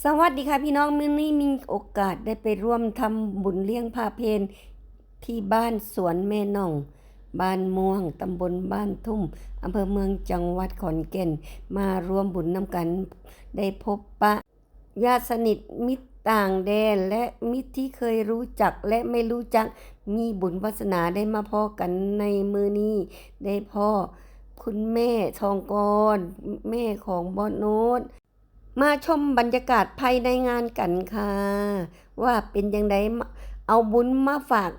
สวัสดีค่ะพี่น้องมื้อนี้มีโอกาสได้ไปร่วมทำบุญเลี้ยงพระเพลที่บ้านสวนแม่น่องบ้านม่วงตำบลบ้านทุ่มอำเภอเมืองจังหวัดขอนแก่นมาร่วมบุญนำกันได้พบปะญาติสนิทมิตรต่างแดนและมิตรที่เคยรู้จักและไม่รู้จักมีบุญวาสนาได้มาพ้อกันในมื้อนี้ได้พ่อคุณแม่ทองกรแม่ของบอสโน้ตมาชมบรรยากาศภายในงานกันค่ะว่าเป็นยังไงเอาบุญมาฝาก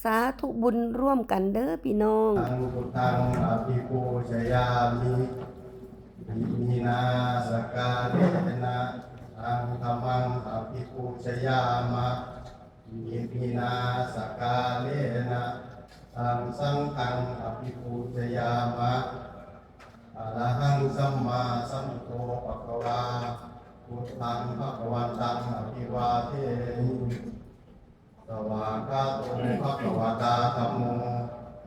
สาธุบุญร่วมกันเด้อพี่น้องตังพุทธังอภิปูชยามิอิมินาสกาเลนะตังธัมมังอภิปูชยามะอิมินาสกาเลนะตังสังฆังอภิปูชยามะอะระหังสัมมาสัมพุทโธภะคะวาพุทธังภะคะวันตังอภิวาเทมิสวากขาโตภะคะวะตาธัมโม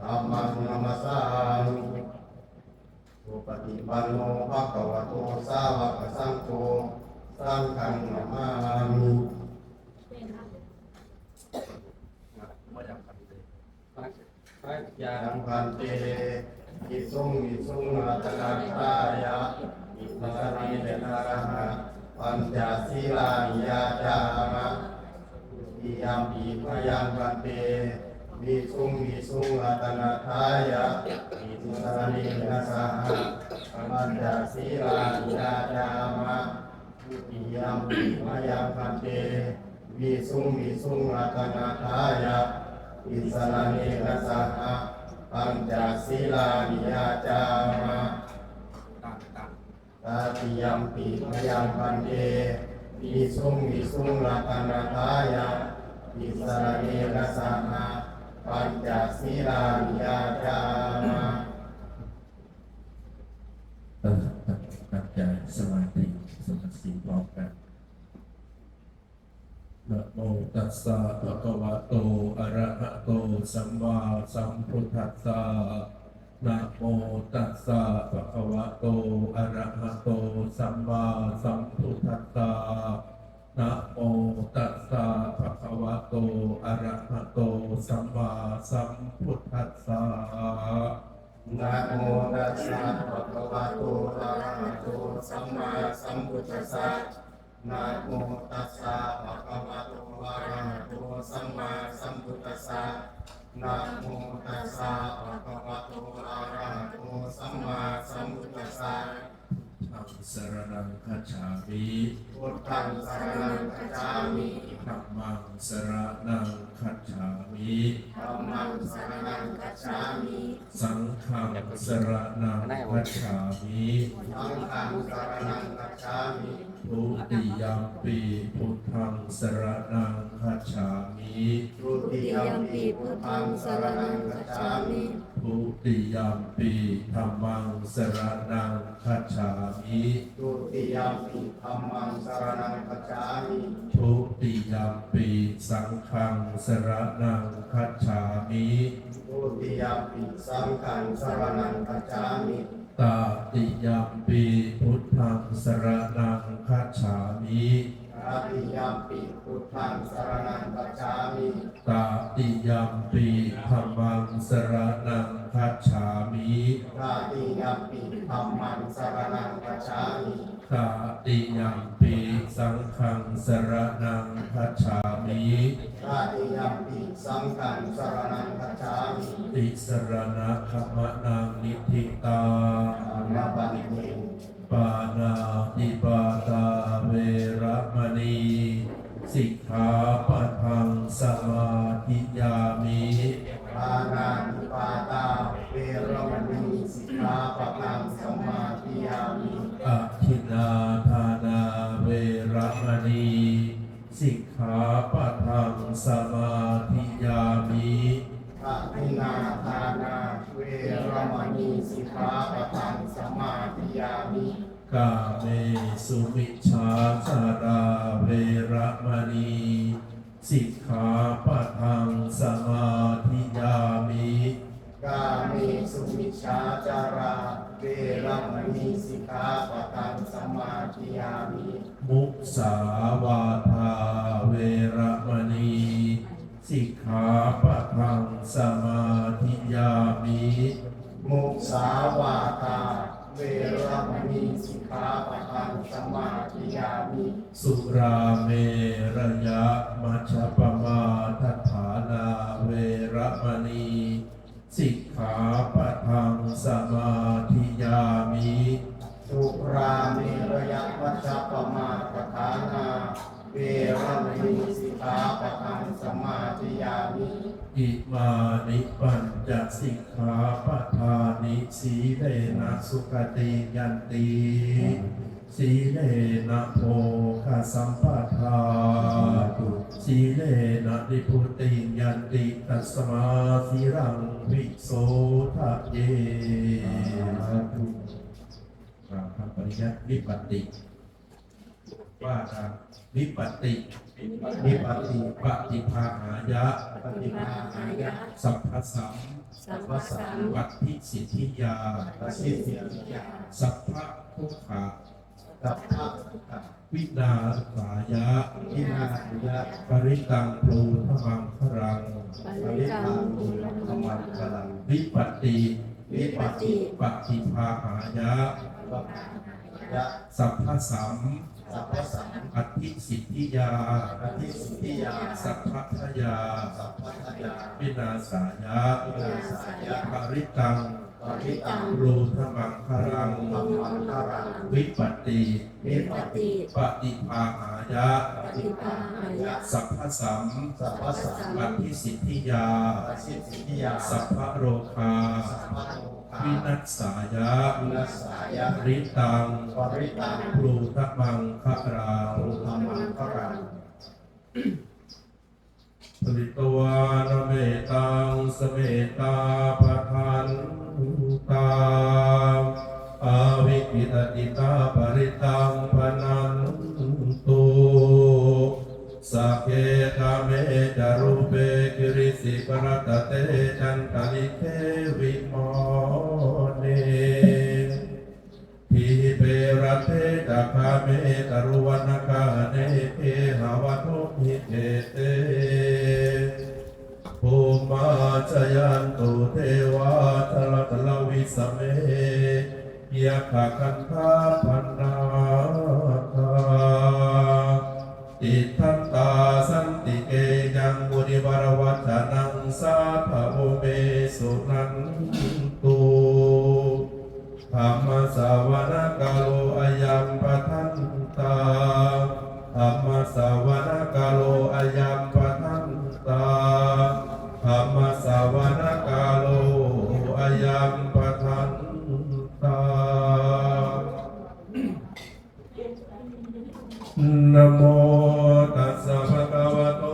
ธัมมังนัมสสามิสุปฏิปันโนภะคะวะโตสาวกสังโฆสังฆังนะมามิยังพันเตอิสุงรัตนาทายะอิมานิเดนะระหะปัญจศีลานิยาจามะอิยามปีพยังพันเตวิสุงรัตนาทายะอิมานิเดนะสหะปัญจศีลานิยาจามะอิยามปีพยังพันเตวิสุงรัตนาทายะอิสรเนนะสหะปัญจศีลานิยาจามะตาติยัมปิมยังพันเตวิสุงรัตนาทายะอิสรเนนะสหะปัญจศีลานิยาจามะตั้งใจสมาธิสมาธิพร้อมกันนะโมตัสสะภะคะวะโตอะระหะโตสัมมาสัมพุทธัสสะนะโมตัสสะภะคะวะโตอะระหะโตสัมมาสัมพุทธัสสะนะโมตัสสะภะคะวะโตอะระหะโตสัมมาสัมพุทธัสสะนะโมตัสสะภะคะวะโตอะระหะโตสัมมาสัมพุทธัสสะนะโมตัสสะภะคะวะโตอะระหะโตสัมมาสัมพุทธัสสะนะโมตัสสะภะคะวะโตอะระหะโตสัมมาสัมพุทธัสสะธัมสรณังคัจฉามิ พุทธังสรณังคัจฉามิ ธัมมังสรณังคัจฉามิ ธัมมังสรณังคัจฉามิ สังฆังสรณังคัจฉามิ สังฆังสรณังคัจฉามิ ทุติยัมปีพุทธังสรณังคัจฉามิ ทุติยัมปิพุทธังสรณังคัจฉามิ ทุติยัมปีธัมมังสรณังคัจฉามิ ทุติยัมปิธัมมังสรณังคัจฉามิ ทุติยัมปีสังฆังสรณังคัจฉามิ ทุติยัมปิสังฆังสรณังคัจฉามิ ตติยัมปีพุทธังสรณังคัจฉามิ ตติยัมปิพุทธังสรณังคัจฉามิ ตติยัมปีธัมมังสรณังคัจฉามิ ตติยัมปิธัมมังสรณังคัจฉามิ ตติยัมปีสังฆังสรณังคัจฉามิ ตติยัมปิสังฆังสรณังคัจฉามิ ติสรณะขมนังนิธิตา อานาปนิเต ปานาติปาตาเวระมณีสิกขาปะทังสมาธิยามิ ปานาติปาตาเวรมณีสิกขาปะทังสมาธิยามิ อะทินนาทานาเวระมณีสิกขาปะทังสมาธิยามิ อะทินนาทานาเวรมณีสิกขาปะทังสมาธิยามิ กาเมสุมิชฌาจาราเวระมณีสิกขาปะทังสมาธิยามิ กาเมสุมิชฌาจาราเวรมณีสิกขาปะทังสมาธิยามิ มุ สาวาทาเวระมณีสิกขาปะทังสมาธิยามิ มุสาวาทาเวรมณีสิกขาปะทังสมาธิยามิ สุราเมรยะมัชฌปมาทัฏฐานาเวระมณีสิกขาปะทังสมาธิยามิ สุราเมรยมัชฌัปปมาทฐานาเวรมณีสิกขาปะทังสมาธิยามิ อิมานิปัญจสิกขาปทานิสีเลนะสุขติยันติสีเลนะโภคสัมปทาสีเลนะนิพุติยันติตัสมาสีรังวิโสทะเยกล่าวคำปริยัติวิปัสติว่าตามวิปัสติวิปัสติปฏิภาหายะ ปฏิภาหายะ สัพพสัม สัมปสัม วัตถิสิทธิยา ปสิทธิยา สัพพะทุกขะ สัพพะทะ วินาสายะ วินาศยะ ปริตังปลูธมังครัง ปริตังปุรธรรมังกลัง วิปัตติ วิปัสสิ ปฏิภาหายะ ปะยะ สัพพสัม สัพพสัม อัตถิสิทธิยา ปฏิสิทธิยา สัพพทยา สัพพทยา วินาสายะ วินาศยะ ปริตัง ปริตัง ปลูธมังครัง ธรรมังกลัง วิปัตติ วิปัสสิ ปฏิภาหายะ ปฏิภาหายะ สัพพสัม สัพพสัม อัตถิสิทธิยา ปสิทธิยา สัพพะโรคา สัพพะโลกา วินัสสายะ วินัสสายะ ริตัง ปริตัง ปลูทมังคะรัง ธรรมังกลัง ปริตวานเมตังสเมตาปะทันตาอาวิกิตติตาปริตังปนันตุสัพเพกาเมจารุเปกิริสิกรตเตจันตลิเทวิโมเนทีเปรเทตาคาเมตรุวันกาเนเทหาวทุมิเกเตภูมาจยันตุเทวาทลตลวิสเมยะขะคันธาพันนาคาติทันตาสันติเกยังมุนิวรวัจนังสาภโวเมสุนันตุธรรมสาวนกาโลอายัมปทันตาธรรมสาวนา กาโลอายัมปทันตาธรรมสาวนา กาโลอายัมปทันตานะโมตัสสะภะคะวะโต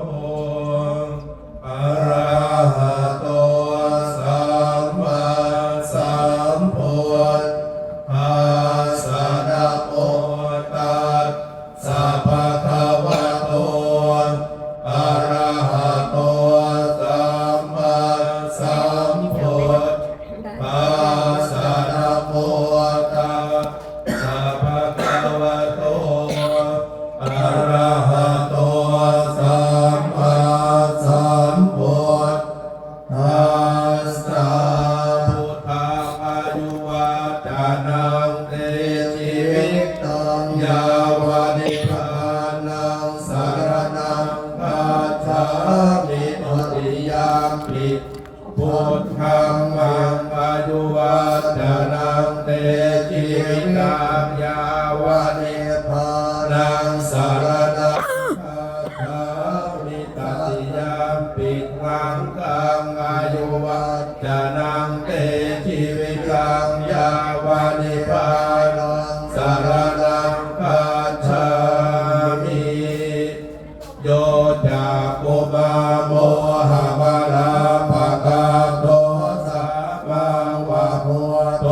อะระหะโตสัมมาสัมพุทธัสสะนะโมตัสสะภะคะวะโตอะระหะโตสัมมาสัมพุทธัสสะนะโมตัสสะภะคะวะโตอะระหะโตสัมมาสัมพุทธัสสะพุทธังอายุวัจนังเตชีวิตังยาวนิพพานังสรณังคัจฉามิตุติยามปิพุทธังมังอายุวัจนังเตชีวิตังยาวนิพพานังสรณังคัจฉามิตติยามปิทังกังอายุวัจนังเตชีวิตังยาวนิพพานังสรณังคัจฉามิโยจากโกมาโมหะมาลาภะคะโตสัพพะวะโมโต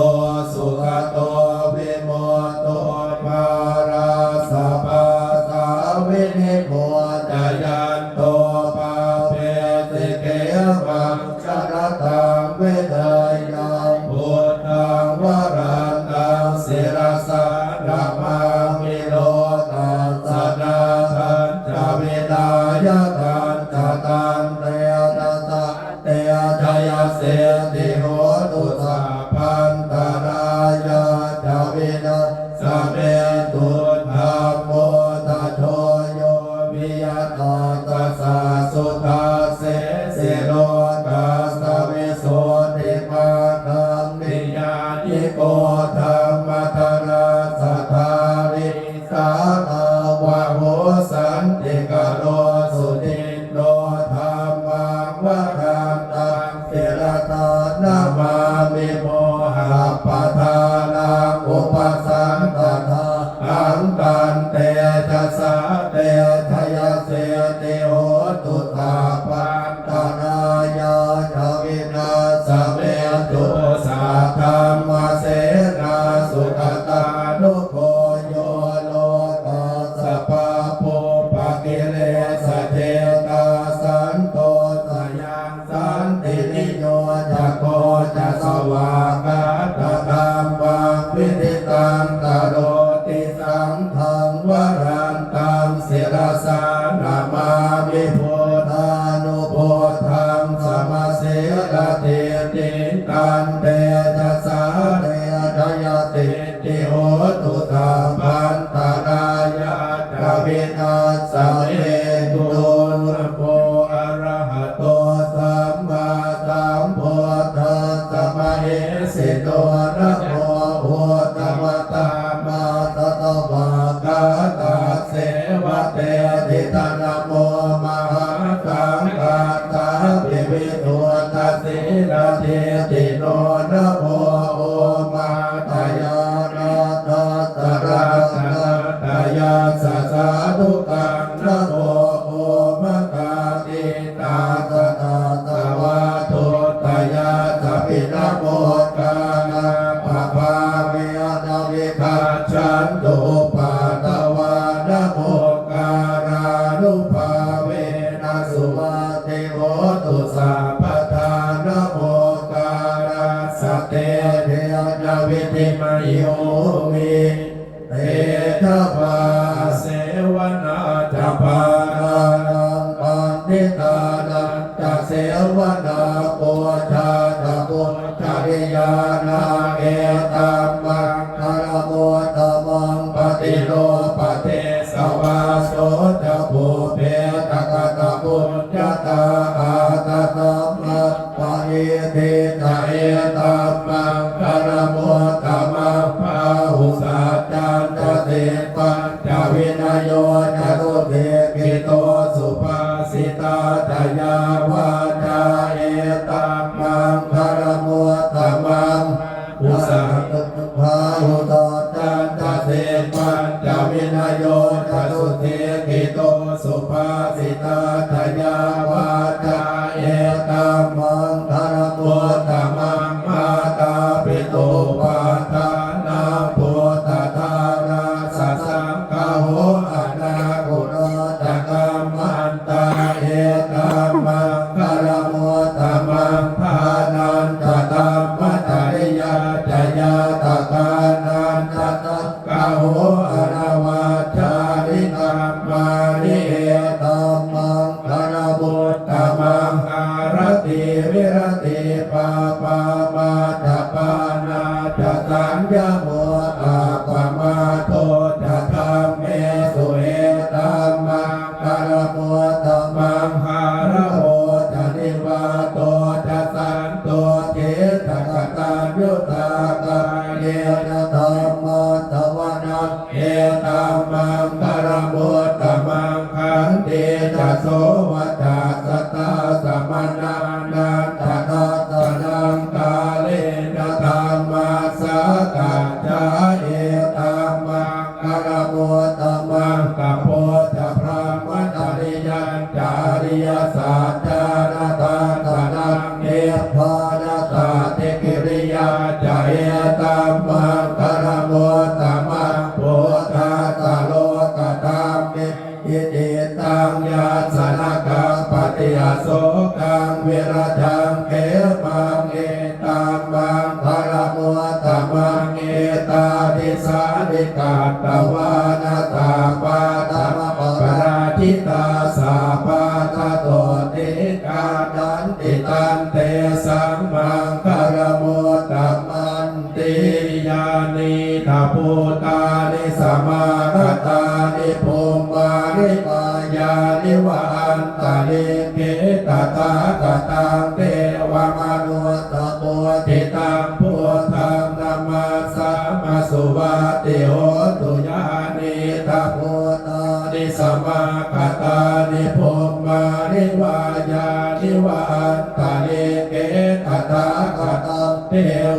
สุขโตวิโมโตมาราสัพพะสั สะเตทยเสติโหตุตาปันตนายาจาวินาสเมตุสาธรรมเสนาสุขตานุโคโยโลกัสสะปะโพปะกิเลสเทตาสันโตสยังสันตินิโยจะโกจะสวากาตธรรมังวิธิตังตโรติสังฆังวรันตังศิรสานามามิพุทธานุโพธังสมเสรติติตันเตจะสาเตทยติติโหตุตาปันตนายาจาวินาสเมตุโพอะระหะโตสัมมาสัมพุทธัสสะมะเหสิโตนะโมพุทธมตามาตตวากาตาเสวะเตติตานะโมมหาสังฆาตาปิวิทุตัสสิลเทติโนนะโมโอมาตายานาทัสสะราชนาตายาสัสสะทุกังนะโมโอมะกาติตาตตาตวะโทตายาสัพพินะโมกานาปะภาเวนะวิคาชันตุปาตวานะโมการานุภาเวนะสุมาเตโหตุสัพพทานะโมการาสเตเทนะวิธิมโยมิเตทะภาเสวนาจะปานานังปันติตานังจะเสวนาปุชาจะปุชาริยานาเอตัมมังคารโมตมังปฏิโลปเทสวาโสจะภูเพตกตะปุญญาตาอาตตัมมังปะเอเทจะเอตัมมังคารโมตมังภาหุสัจจันตเตปัญจวินโยจตุเทกิโตสุภาสิตาตยาวาจาเอตัมมังคารโมตมังอุสัตภาหุตจันตเตปัญจวินโยจตุเทกิโตสุภาสิตาตยาวาจาเอตัมมังคารโมตมังมาตาปิตุปาทานาพุทธทาราสัสสังฆโหอนาคุโรจักกัมมันตาเอตัมมังคารโมตมังภานันตตัมมัตติยาจยาตกานันตตักกโหอราวาจาริตัมมานิเอตัมมังคารโมตมังอารติวิรติปาปามาตปานาจะสัญญาโมอาปมาโตจะธรรมเมสุเอตัมมังคารโมตมังหารโหจะนิวาโตจะสันโตเจตกตายุตากาเยนะธรรมตวนาเอตัมมังคารโมตมังขันติจะโสวัจสตาสมนานันตะนาตะนังกาเลนะธรรมาสกัจจาเอตัมมังคารโมตมังกะโพจะพระมัตติยัญจาริยสัจจานาตาตะนังเอภานาตาเตกิริยาจาเอตัมมังคารโมตมังโพธาตะโลกตัมเมอิติตังยาสนะกังปฏิยโสกังวิราชังเขมังเอตัมมังคารโมตมังเอตาทิสานิกาตวานาตาปาตมะปราชิตาสาปาตโตติกานันติตันเตสัมมังคารโมตมันติยานิทาภูตานิสมาคตานิภูมานิปายานิวันตานิเกตตาตตังเทวมนุสโพธิตังพุทธังธัมมัสสะมาสุวัติโหตุยานิทาภูตานิสมาคตานิภูมานิวายานิวันตานิเกตตาตตังเท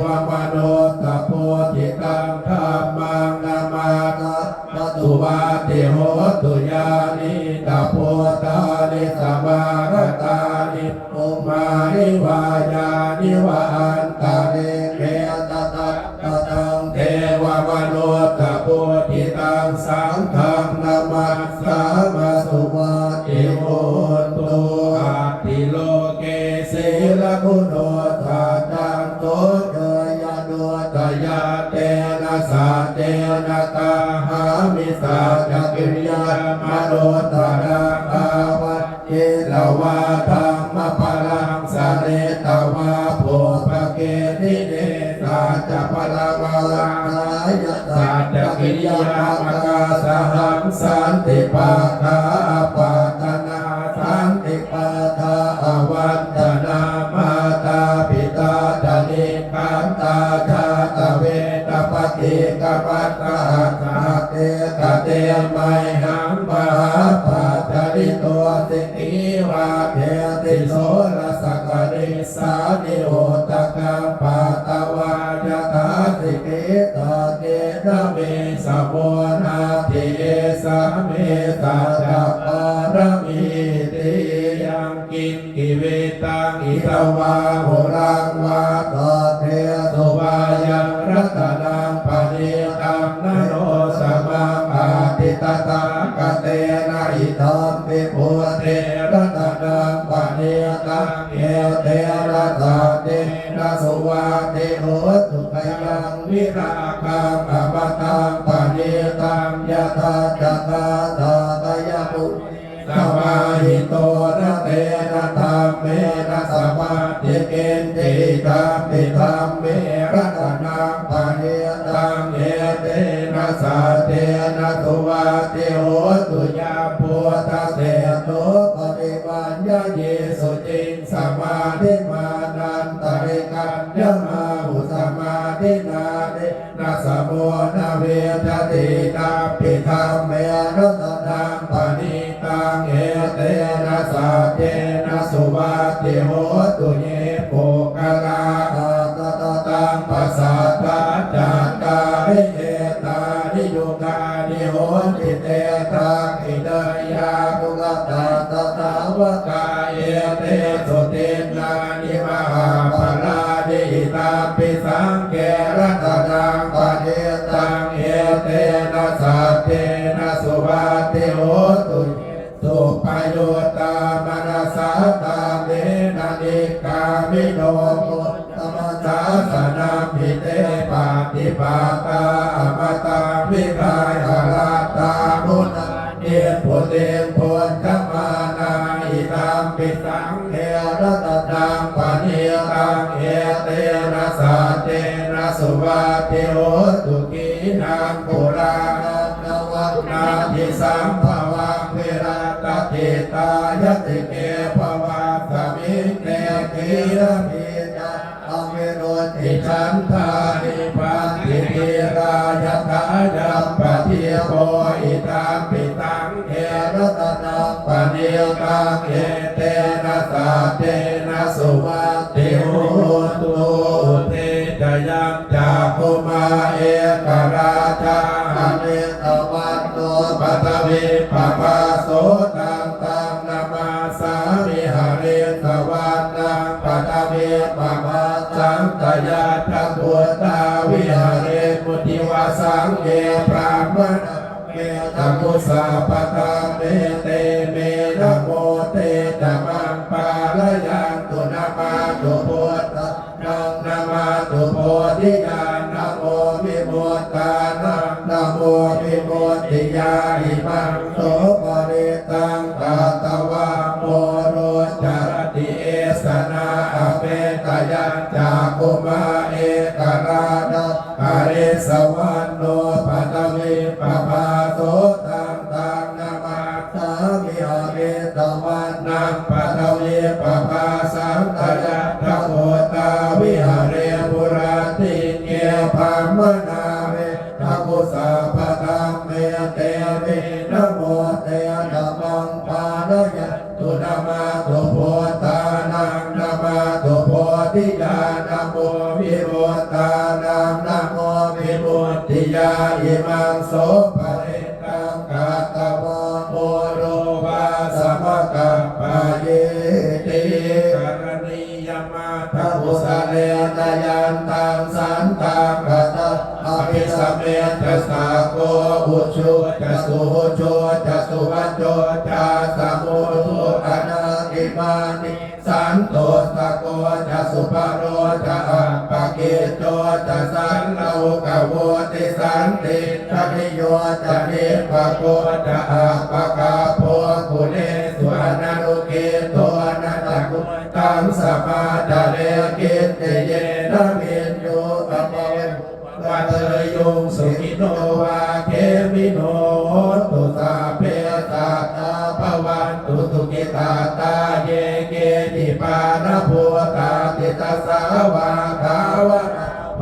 วมนุสโพธิตังธัมมังนามานะ ตุวาติโห ตุยานิตาโพตานิสมารตานิอุมานิวายานิวาอันตาเรเกตตะตะตังเทวมนุตตะโพธิตังสังฆังนามัสสามาสุวัติโหตุอาติโลเกศีลกุโนทานังโตเตยะโนตยะเตนะสาเตนะตาหามิสาจักกิริยามโนตระอาวัตเยลวาธรรมพลังสะเรตวาโภภเกนิเนสาจะพลังวลังนายสาจักกิริยามกาสหังสันติปาคาปาตนาสันติปาทาอวันตนามาตาปิตาจนิคันตาชาตเวตปฏิกปัตตาสาเตกเตไมหังมหาปัจจริโตสิกิวาเทติโสรสกริสานิโอตกังปาตวายตาสิกิตาเกนะเมสะโมนาทิเอสะเมตาจัปปารมีติยังกินกิเวตังอิตวาโหรังวาตเทสุวายังรัตนังปณิตังนโรสมังอาติตตากเตนะอิทัมปิปุเตรัตนังปณิตังเอเตระตาเตนะสุวาเตโหตุขยังวิราคังอมตังปณิตังยะถาจัตตาตาตยปุสมาหิโตนะเตนะธรรมเมนะสมาธิเกณฑ์ติธรรมปิธรรมเมรัตนังปณิตังเอเตนะสาเตนะสุวาเตโหตุยาภูตเตโตปฏิวัญญาเยสุจิงสมาธิมานันตริกันยมาหุสมาธินาเนนะสมโมนะเวทติตาปิธรรมเมรัตนังปณิตังเอเตนะสาเตนะสุวาเตโหตุเยโภคลาตตตังปัสสัตตาจัตตาริเอตานิโยกานิโหติเตตังอิเตยาตุกตาตตาวกาเอเตสุเตนานิมหาภลาดิตาปิสังเกรัตนังปณิตังเอเตนะสาเตนะสุวาเตโหตุสุปโยตามนัสสาตาเมนะนิกามิโนมุตตมสาสนามิเตปาติปาตาอมตะวิกายอาราตามุตเนียปุเตปุญจมานาอิตัมปิสังเทระตตังปณิตังเอเตนะสาเตนะสุวาเตโหตุกีนังปุรานังวัฏนาทิสัมภวังเวราตติตายติเกภวะสมิเตกีระมิจาอเมโรติฉันทานิปันติติรายถายัมปะเทียโพอิตัมปิตังเอรัตนังปณิตังเอเตนะสาเตนะสุวัติโหตุเตจยังจากขุมาเอกราชาเนตวันโนปัตติปะปะโสตังตังนามาสามิหะเรสวันนังปัตติปะปะสังตยาทังพุตตาวิหะเรมุติวาสังเกปรามะเมตมุสาปะตังเมเตเมนะโมเตจะมังปาลยังตุนามาตุพุทธังนามาตุโพธิญาณนะโมวิมุตตานังนะโมวิมุตติยาหิมังโสปริตังตาตวะโมโรจารติเอสนาอเปตยัญจากุมาเอกราชอาริสวันโนปัตติปะปะโสตังตังนามาสามิหะเรตวันนังปัตติปะปะสังตยะทัพโพตาวิหะเรปุราติเกภามนาเวทัพพุสาปะตังเมเตเวนะโมเตนะมังปาลยะตุนามาตุโพตานังนามาตุโพธิญาณนะโมวิมุตตานังนะโมวิมุตติยาอิมังโสปะเรตังกาตวา จะสาโกอุชุจะสุโหโชจะสุวัจโจจะสะโมทุอนาติมานิสันโตสะโกจะสุปโรจะอัปปะเกโจจะสันโลกโวติสันติจะนิโยจะนิปะโกจะอัปปะกาโพกุเนสุอนันุเกโตนะจักุตังสปาตะเลกิตติเยนะมินโยปะเมวัตโยงสุขิโนวาเทมิโนตุสาเพตาตาภวันตุสุขิตาตาเยเกติปานะโพตาติตาสาวาคาวะ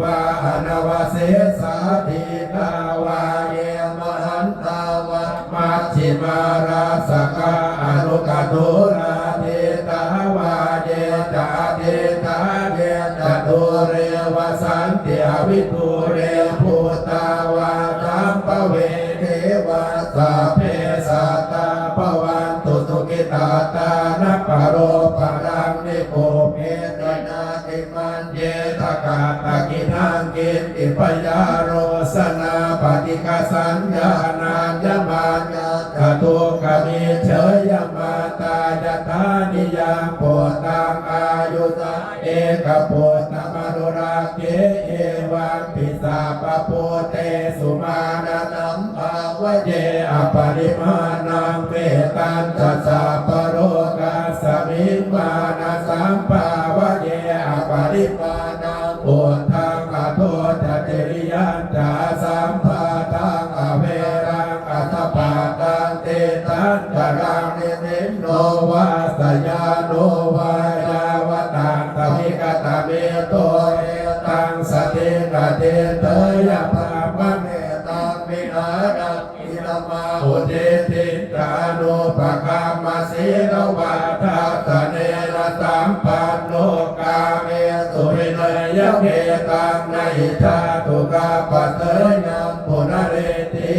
วาอนาวาเสสาติกาวาเยมหันตาวะมัชฌิมาราสกาอนุกโตนาเทตาวาเยตาเทตาเยตตุเรวสันติอวิทุเรภูตาวาสัมปเวเทวาสัพเพสัตตาภวันตุสุขิตาตานะปะโรปะรังนิโกเมตนาติมันเยตกาตะกินังกินติปยาโรสนาปฏิกาสัญญาณานยมานยกตุกมิเฉยมาตายตานิยังโพตังอายุตาเอกโพตมนุราเกเอวังปิสาปโพเตสุมาณตัมภาวะเยอปริมาณังเวตันตัสสะปโรกาสมิงมานะสัมภาวะเยอปริมาณังโพธังอโทจเจริยันจาสัมภาทังอเวรังอัสสปาตังเตตันจรังนิมินโนวาสยาโนวายาวตังสมิกตเมโตเอตังสติกเตเตยะภามะเมตังมิอาดังอิลมาอุเทติกานุปะกามาสีนวาทาสเนนะสัมปันโนกาเมสุวินัยเกตังในชาตุกาปเตยัมปุณเรติ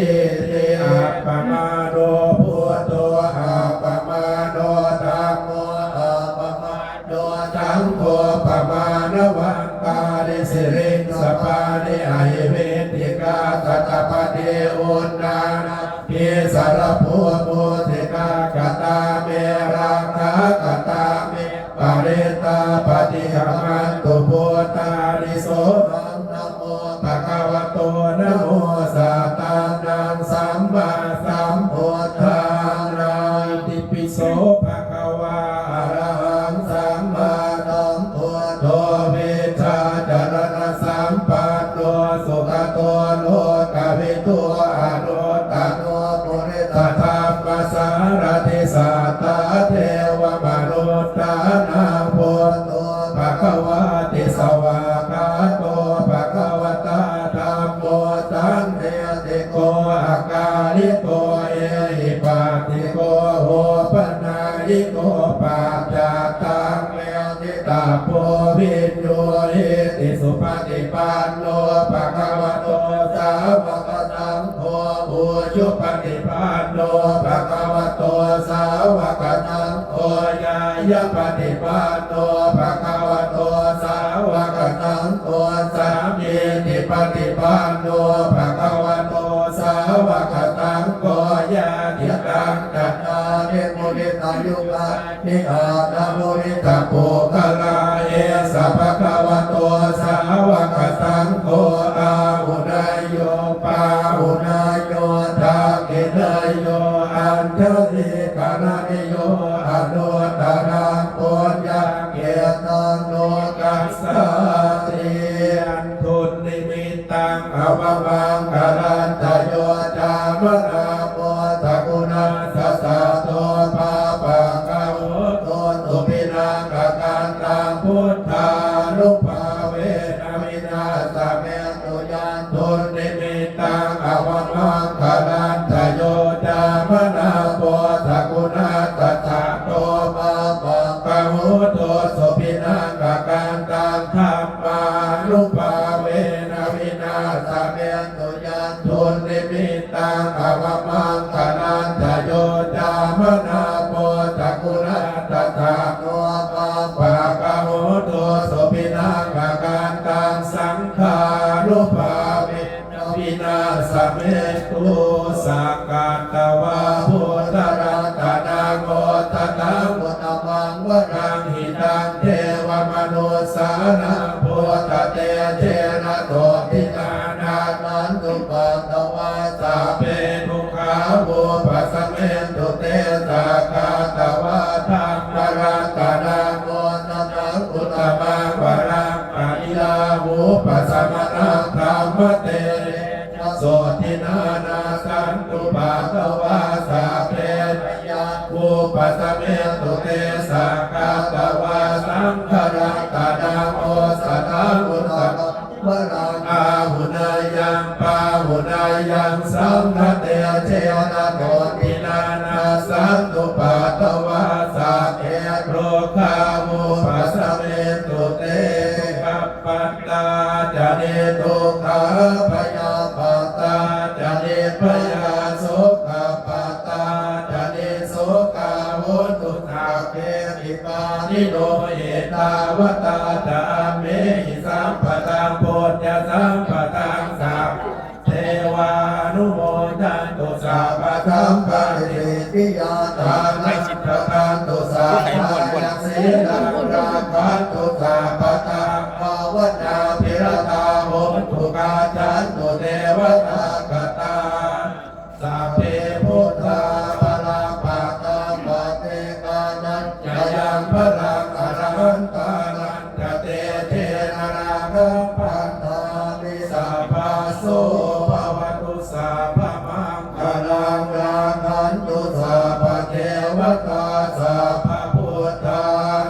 ติอัปปมาโนพุทโธอัปปมาโนธัมโมอัปปมาโนสังโฆปมาณวันตาดิสิริงสปานิไอเวติกาสัตปะเทอุณนานาพิสารภูมุติกากตาเมรังคากตาเมปะเรตาปฏิหามันตุโพตานิโสนะโมภะคะวะโตนะโมสัตตานังสัมมาสัมพุทธังนาติปิโสภะคะวะอะระหังสัมมาสัมพุทโธเวชาจารณะสัมปันโนสุขโตโลกวิทูอนุตตโนปุริสธรรมสารติสัตตาเทวมนุษย์นาพุทโธภะคะวะติสวากาโตภะคะวตาธัมโมสันเทติโกอาการิโกเอหิปัสสิโกโหปนายิโกปัจจตังเมติตาโพวิญโยหิติสุปฏิปันโนภะคะวะโตสาวกสังโฆอุชุปฏิปันโนภะคะวะโตสาวกสังโฆญาญปฏิปันโนภะคะวะโตสาวกสังโฆสามีติปฏิปันโนภะคะวะโตสาวกสังโฆญาติตังกัตตาเนมุนิตายุกะนิอาตามุนิตาปุคลาเอสัพพะคะวะโตสาวกสังโฆอาหุนายโยปาหุนายโยทากินายโยอันเทติกานานิโยอนุตตรังปุญญาเกตังโลกัสสาติอันทุนนิมิตตังอวมังกาลันตโยจามนาโมตะกุณาสัสสะโตปาปะกะโหโตตุปินังกะกันตังพุทธานุภาเวนะมินาสเมตุยันทุนนิมิตตังอวมังกาลันตโยจามนาโมตะกุณาสัสสะโตปาปะกะโหโตสุปินังกะกันตังธัมมานุภาเวนะมินาสเมตุยันทุนนิมิตตังอวมังกาลันตโยจามนาโมตะกุณาสัสสะโตปาปะกะโหโตสุปินังกะกันตังสังฆานุภาเวนะมินาส นาโพตเตเทนะโตทินานานันตุปัตตวาสาเปทุกขาโวปัสสเมตุเตสากาตวาธรรมรัตนาโมตนะอุตตมังวรังปะอิลาโวปัสสมนังธรรมเตโสทินานาสันตุปัตตวาสาเปยะโวปัสสเมตุเตสากาตวาสังฆรัตนาโมสนาอุตตมะรังอาหุนายังปาหุนายังสังฆเตเจนะโตทินานาสันตุปัตตวาสาเกโรคาโมปัสสเมตุเตกัปปัตตาจะเนตุขาพยาปัตตาจะเนพยาโสกปัตตาจะเนโสกาโหตุตาเกปิปานิโนเอตาวตาจามเมหิสัมปตังโพธิสัมปตังสัพเทวานุโมทันตุสัพพะธัมปะริติยาตานัสิทธันตุสัพพะยัสสิลังราคันตุสัพพะตังภาวนาภิรตาโหตุกาจันตุเทวตากตาสัพเพพุทธาภลังปัตตาปเตกานัญจยังพลังอรหันตานันจเตเทนานาคัมปันธามิสัพพะโสภวตุสัพพะมังคลังราคันตุสัพพะเทวตาสัพพะพุทธา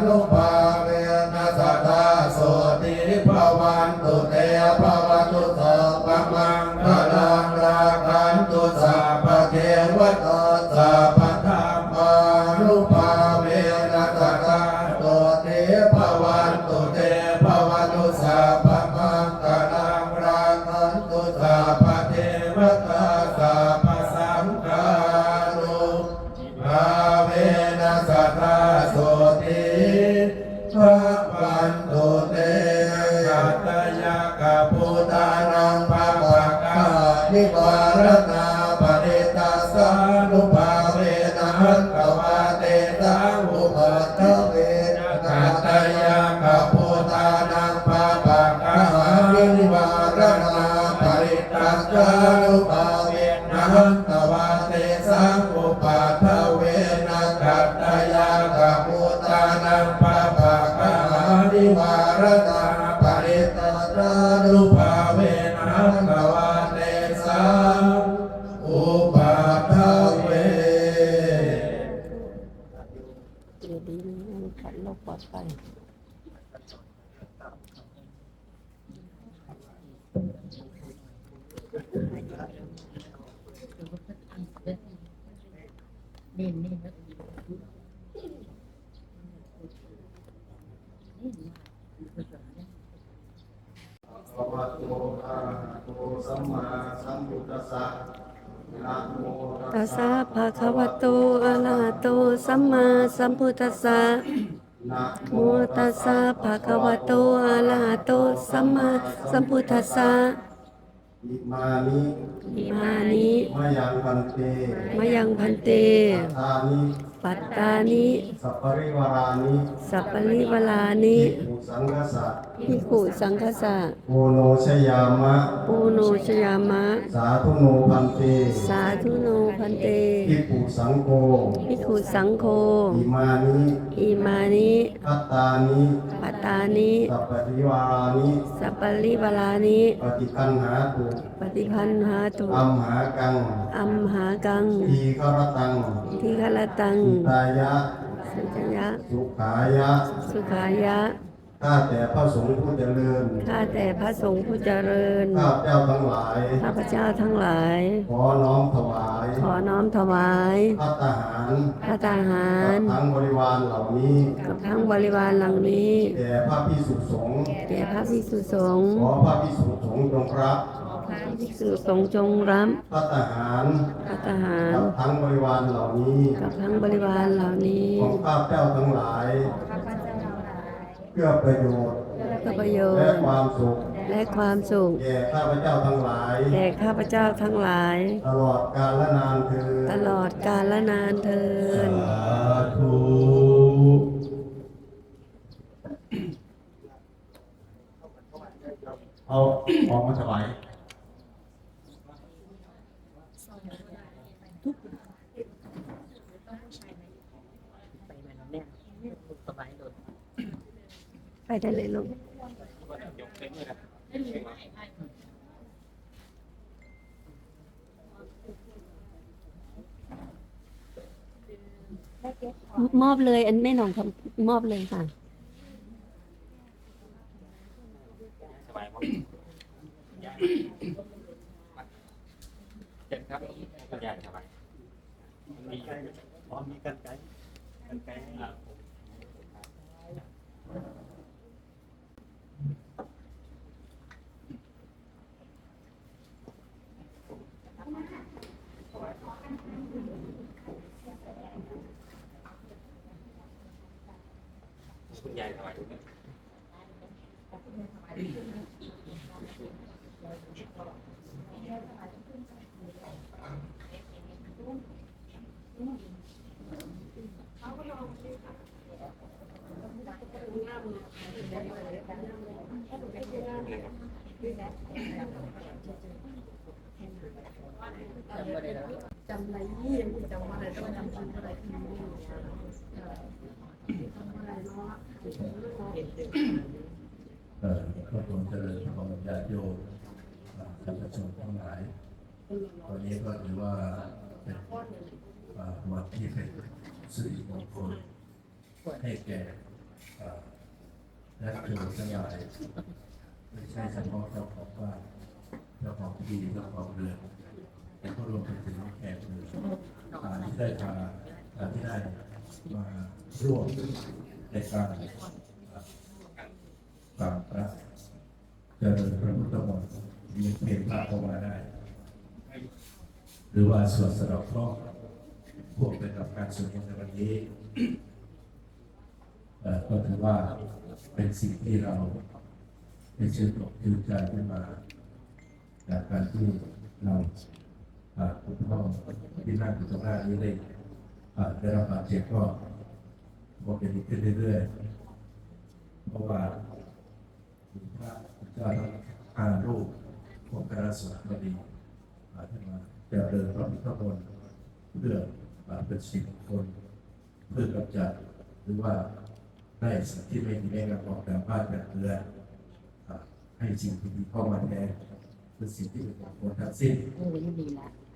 นุภาเวนัสสตาโสติภวันตุเตภวตุสัพพะมังคลังราคันตุสัพพะเทวตาสัพพะธัมมานุภาเวนัสสตาโสติภวันตุเตภวตุสัพพะมังคลังราคันตุสัพพะเทวตาสัพพะสังฆานุภาเวนัสสตาโสติภวันตุเตกัตตยกะพุทธานังภะภะกานิวารณาปริตตัสสานุภาเวนะหันตวาเตตังอุปัฏฐเวนะกัตตยกะพุทธานังภะภะกานิวารณาปริตตัสสานุภาเวนะหันตวาเตสังอุปัฏฐเวนะกัตตยกะพุทธานังภะภะกานิวารณาปริตตัสสานุภาเวนะหันตวาเตสังอุปัฏฐเว อยู่ดีมีเงินขันโลกปลอดภัย นี่นี่นะ ภะวะโตอะระหะโตสัมมาสัมพุทธัสสะนะโมตั ตั ส ส สะ สะภะคะวะโตอะระหะโตสัมมาสัมพุทธัสสะ นะ โมตัสสะภะคะวะโตอะระหะโตสัมมาสัมพุทธัสสะ อิมานิ อิมานิ มะยังพันเต มะยังพันเต ทานิ ปัตตานิ สัพปริวารานิ สัพปริวลานิ ภิกขุสังฆสะ ภิกขุสังฆสะ โอโนชยามะ ปูโนชยามะ สาธุโนพันเต สาธุโนพันเต ภิกขุสังโฆ ภิกขุสังโฆ อิมานิ อิมานิ พัตตานิ ปัตตานิ สัพปริวารานิ สัพปริวลานิ ปฏิคันหาตุ ปฏิพันหาตุ อัมหากัง อัมหากัง ทีฆรตัง ทิคลตัง อิตายะ สัจยะ สุขายะ สุขายะ ข้าแต่พระสงฆ์ผู้เจริญ ข้าแต่พระสงฆ์ผู้เจริญ ข้าพเจ้าทั้งหลาย ข้าพเจ้าทั้งหลาย ขอน้อมถวาย ขอน้อมถวาย พัตตาหาร พระทหาร กับทั้งบริวารเหล่านี้ กับทั้งบริวารเหล่านี้ แด่พระพิสุสงฆ์ แก่พระภิกษุสงฆ์ ขอพระพิสุสงฆ์จงรับ พระภิกษุสงฆ์จงรับ พัตตาหาร พระทหาร กับทั้งบริวารเหล่านี้ กับทั้งบริวารเหล่านี้ ของข้าพเจ้าทั้งหลาย เพื่อประโยชน์ เพื่อประโย และ ชน์ ความสุข และความสุข แก่ข้าพเจ้าทั้งหลาย แก่ข้าพเจ้าทั้งหลาย ตลอดกาลนานเธอญ ตลอดกาลนานเทิน สาธุ เอาของมาถวาย ไปได้เลยลูกมอบเลย อันแม่หน่องทำมอบเลยค่ะ สบายมั้งเจ็บครับคุณยายสบายมีพร้อมมีกันไกคุณยายสบายจำอะไรนี่ยังจำอะไรต้องจำชื่ออะไรที่นี่จำอะไรเนาะ ก็คงเจริญพรญาติโยมท่านผู้ชมทั้งหลายวันนี้ก็ถือว่าเป็นวันที่เป็นสิริมงคลให้แก่และโยมทั้งหลายไม่ใช่เฉพาะเจ้าของบ้านเจ้าของที่เจ้าของเรือนแต่ก็รวมไปถึงแขกเรือที่ได้มาร่วมในการฟังพระเจริญพระพุทธมนต์มีเพลงพระออกมาได้หรือว่าสวดสะเดาะเคราะห์พวกเป็นกับการสวดมนต์ในวันนี้ก็ถือว่าเป็นสิ่งที่เราได้ชื่นอกชื่นใจขึ้นมาจากการที่เราคุณพ่อที่นั่งอยู่ตรงหน้านี้ได้รับบาดเจ็บก็เป็นดีขึ้นเรื่อยๆเพราะว่าพระเจ้าทั้ง5 รูปของคณะสงฆ์ก็ดีท่านมาจะเดินพระพุทธมนต์เพื่อเป็นสิ่งมงคลเพื่อกำจัดหรือว่าได้สิ่งที่ไม่ดีไม่งามออกจากบ้านจากเรือนให้สิ่งที่ดีเข้ามาแทนเป็นสิ่งที่เป็นมงคลทั้งสิ้น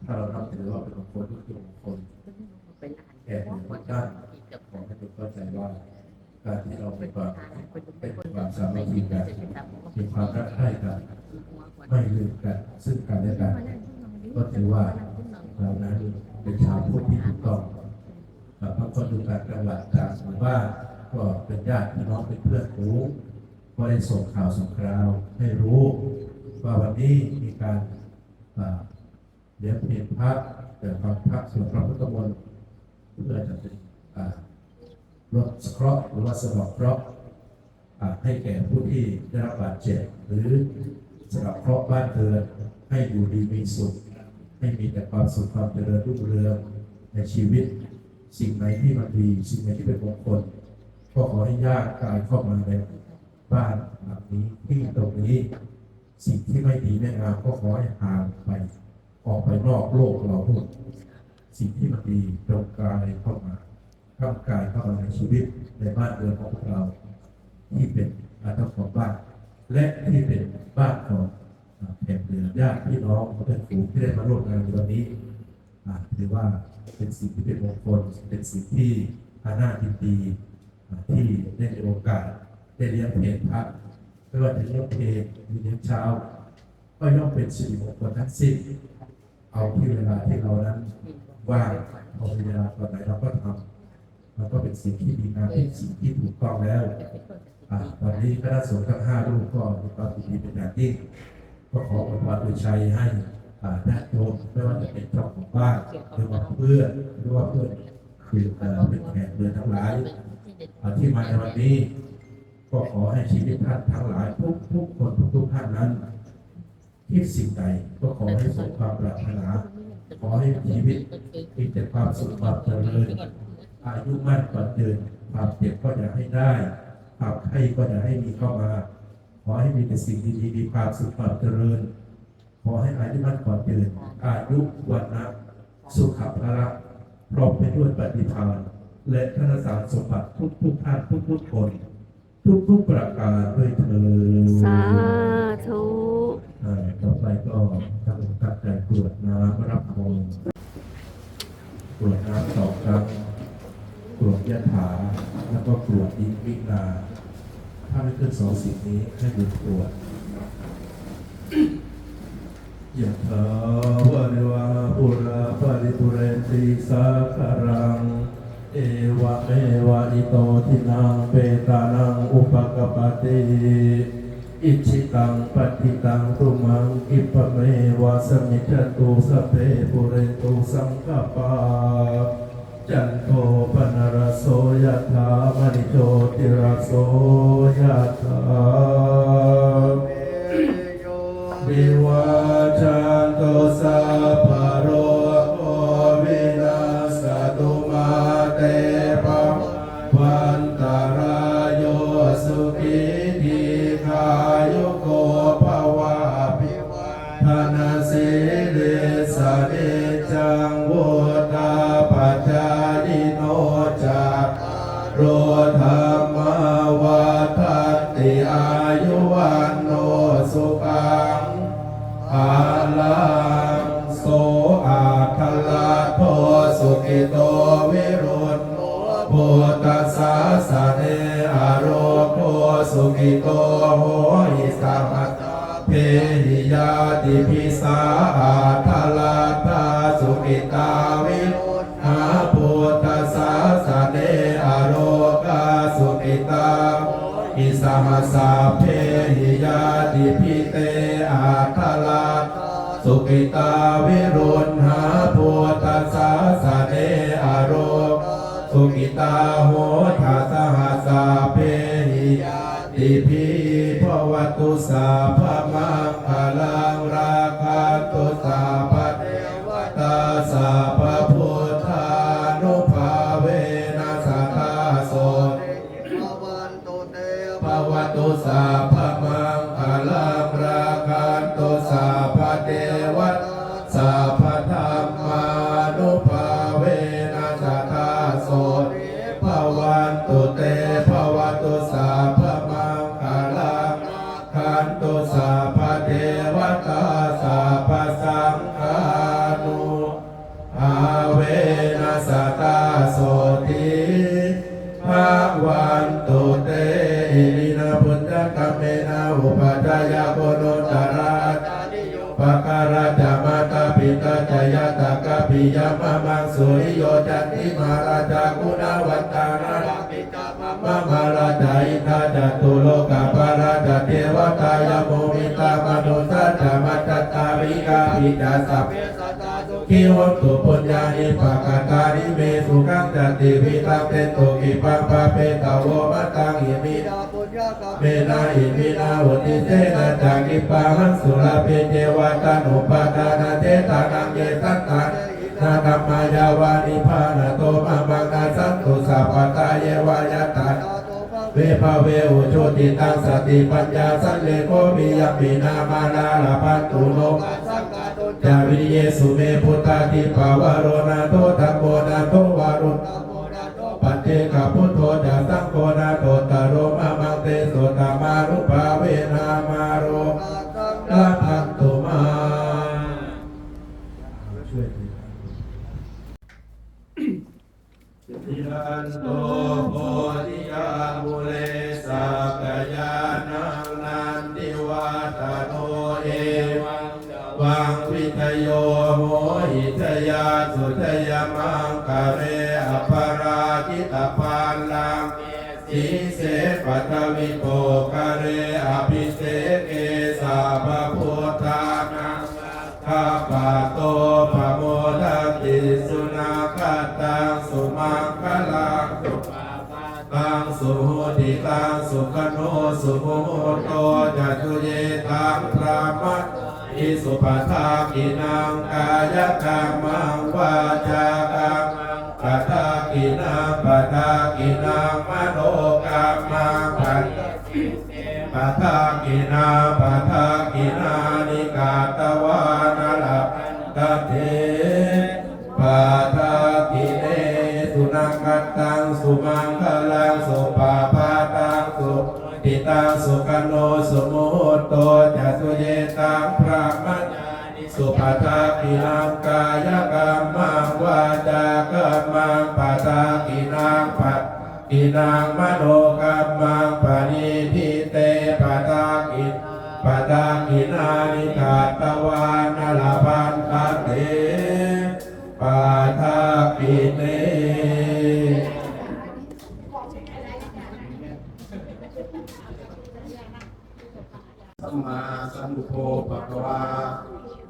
ถ้าเราทำถือว่าเป็นมงคลก็คือมงคลแก่หนึ่งวันด้านขอให้ทุกเข้าใจว่าการที่เราเป็นความสามัคคีกันมีความรักใคร่กันไม่ลืมกันซึ่งกันและกันก็ถือว่าเรานั้นเป็นชาวพุทธที่ถูกต้องพระคนดูการจังหวัดจากหมู่บ้านก็เป็นญาติพี่น้องเป็นเพื่อนรู้ก็ได้ส่งข่าวส่งคราวให้รู้ว่าวันนี้มีการเลี้ยงเพลพระเกิดความพระสวดพระพุทธมนต์เพื่อจะเป็นลดเคราะห์หรือว่าสะเดาะเคราะห์ให้แก่ผู้ที่ได้รับบาดเจ็บหรือสะเดาะเคราะห์บ้านเรือนให้อยู่ดีมีสุขให้มีแต่ความสุขความเจริญรุ่งเรืองในชีวิตสิ่งไหนที่มันดีสิ่งไหนที่เป็นมงคลก็ขอให้ญาติกายเข้ามาในบ้านหลังนี้ที่ตรงนี้สิ่งที่ไม่ดีไม่งามก็ขอให้ห่างไปออกไปนอกโลกเราทุกสิ่งที่มันดีตรงกายเข้ามาร่างกายเข้ามาในชีวิตในบ้านเรือนของเราที่เป็นเจ้าของบ้านและที่เป็นบ้านของแขกเรือญาติพี่น้องเพื่อนฝูงที่ได้มาร่วมงานในวันนี้ถือว่าเป็นสิ่งที่เป็นมงคลเป็นสิ่งที่น่ายินดีที่ได้มีโอกาสได้เลี้ยงเพลพระไม่ว่าจะเลี้ยงเพลหรือเลี้ยงเช้าก็ย่อมเป็นสิริมงคลทั้งสิ้นเอาที่เวลาที่เรานั้นว่างพอเวลาตอนไหนเราก็ทำมันก็เป็นสิ่งที่ดีงามเป็นสิ่งที่ถูกต้องแล้ววันนี้คณะสงฆ์ทั้ง5 รูปก็มีความดีเป็นอย่างยิ่งก็ขออวยพรอวยชัยให้ญาติโยมไม่ว่าจะเป็นเจ้าของบ้านหรือว่าเพื่อนหรือว่าเพื่อนคือเป็นแขกเรือทั้งหลายที่มาในวันนี้ก็ขอให้ชีวิตท่านทั้งหลายทุกคนทุกท่านนั้นคิดสิ่งใดก็ขอให้สมความปรารถนาขอให้ชีวิตมีแต่ความสุขความเจริญอายุมั่นขวัญยืนความเจ็บก็อย่าให้ได้ความไข้ก็อย่าให้มีเข้ามาขอ อให้มีแต่สิ่งดีๆมีความสุขความเจริญขอให้อายุมั่นขวัญยืนอายุวันนะสุขภาระพร้อมไปด้วยปฏิภาณและธนสารสมบัติทุกท่านทุกคนทุกประการด้วยเธอ สาธุ ต่อไปก็ตั้งใจกรวดน้ำรับพรกรวดน้ำ2 ครั้งกรวดยะถาแล้วก็กรวดอิมินาถ้าไม่ขึ้น2 สิ่งนี้ให้หยุดกรวดยะถาวะริวะปุราปาริปุเรนติสาคารังเอวะเมวะอิโตทินังเปตานังอุปกปปติอิชิตังปฏิตังตุมังอิปะเมวะสมิจจตุสัพเพปุเรตุสังกปาจันโทปนรโสยถามณิโชติรโสยถาวิวาจันโตสัพพะโรโควินาศตุมาเตปะวันตารายโยสุขิทีขายุโกภวะภิธนาสิริสเนจังวุฒาปัจจายิโนจักโรธรรมวัฏันติอายุวันโนสุขังภาลังโสอาคลาโทสุขิโตวิรุณโพตัสสะสะเนอโรโคสุขิโตโหหิสัมมัตเพหิยาติพิสาอาทลาตาสุขิตาวิรุณหาโพตัสสะสะเนอโรกาสุขิตาอิสหัสสะเพหิยาติพิเตอาทลาสุขิตาวิรุณหาโพตัสสะสะเนอโรสุขิตาโหทัสหัสสะเพหิยาติพิภวตุสาภมังคลังราคันตุสาภเทวตาสาภพุทธานุภาเวนัสสะโสภวตุสาภมังคลังราคันตุสาภเทวตาสาภธรรมานุภาเวนัสสะโสภวันตุเตภวตุสาภมังคลังคันตุสาภเทวตาสาภสังฆานุภาเวนัสสะโสติภวันตุเตอิมินาพุทธกัมเมนะอุปัฏฐายาโกโนตระปะการะจามาตาปิตาจายาตากะปิยามะมังสุริโยจันติมาราจากุณาวัตตานามามาราจาอิทาจตุโลกาปาราจเทวตายโมมิตามโนสัจจามัตตตาวิกาปิจาสัพคิวัตถุปุญญานิปะกาตานิเมสุขังจติวิตังเตโตกิปังปะเปตาโวมัตตังอิมิเมนาอิมินาวุติเตนะจักิปังสุราเปเจวะตานุปาทานาเตตานังเยสัตตานาธัมมายาวานิพานะโตมะมังนาสัตตุสัพพตาเยวายตาเวภาเวอุโชติตังสติปัญญาสัลเลโกมิยปินามานาลาภัตตุโลจาวิเยสุเมพุทธาทิปาวโรนาโตธัมโมนาโตวารุปัจเจกพุทโธจะสังโฆนาโตตโรมะมังเตโสตมารุภาเวนามาโรลาภัตตุมาช่วยทีรันโตโพธิยามุเลสักยานังนันติวัตโนเอวังวิทโยโมหิทยาสุทยมังกะเรอปราจิตปัลลังสีเสปัตวิโกกะเรอภิเสเกสาภพุทธานังข้าปะโตภะโมทันติสุนาคตังสุมังคลังตังสุโหติตังสุขโนสุโมโตจัตุเยตังพระมัตอิสุปทากินังกายกรรมังวาจากรรมังปทากินังปทากินังมโนกรรมังป ปัทากินาปัทากินานิกาตวานาลาตเถปัทากิเนสุนังกัตตังสุมังคลังสุปาปาตังสุติตังสุขโนสุโมโตจัตุเยตังพระมัญญานิสุปัทากินังกายกรรมังวาจากรรมังปัทากินังปัทกินังมโนกรรมังปณิทิเตปัทากินานิกาตวานาลพันตเตปัทากิเนสัมมาสัมพุทโธภะคะวา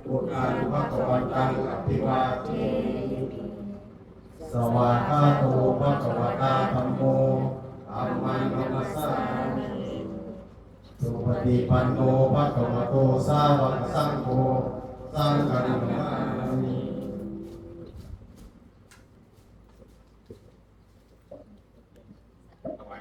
พุทธังภะคะวันตังอภิวาเทมิสวากขาโตภะคะวะตาธัมโมธัมมังนัมสสามิสุปฏิปันโนภะคะวะโตสาวกสังโฆสังฆังนามามิ เอาไว้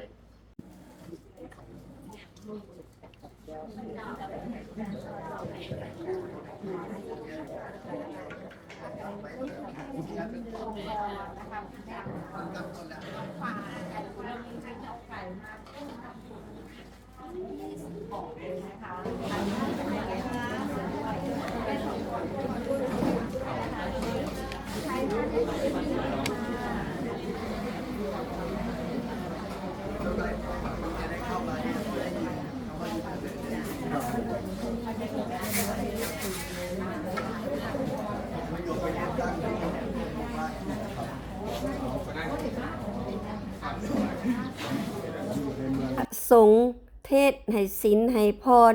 สงฆ์เทศน์ให้ศีลให้พร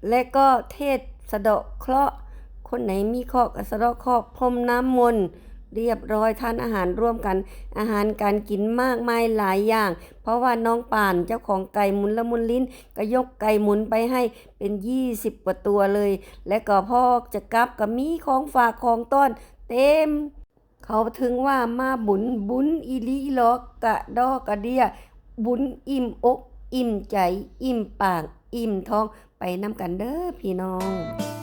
และก็เทศน์สะเดาะเคราะห์คนไหนมีเคราะห์ก็สะเดาะเคราะห์พรมน้ำมนต์เรียบร้อยทานอาหารร่วมกัน อาหารการกินมากมายหลายอย่าง เพราะว่าน้องป่านเจ้าของไก่หมุนละมุนลิ้นก็ยกไก่หมุนไปให้เป็น20 กว่าตัวเลย และก็พ่อจะกลับก็มีของฝากของต้อนเต็ม เขาถึงว่ามาบุญอีหลีอีหลอกกะดอกกะเดีย บุญอิ่มอกอิ่มใจ อิ่มปาก อิ่มท้องไปนำกันเด้อพี่น้อง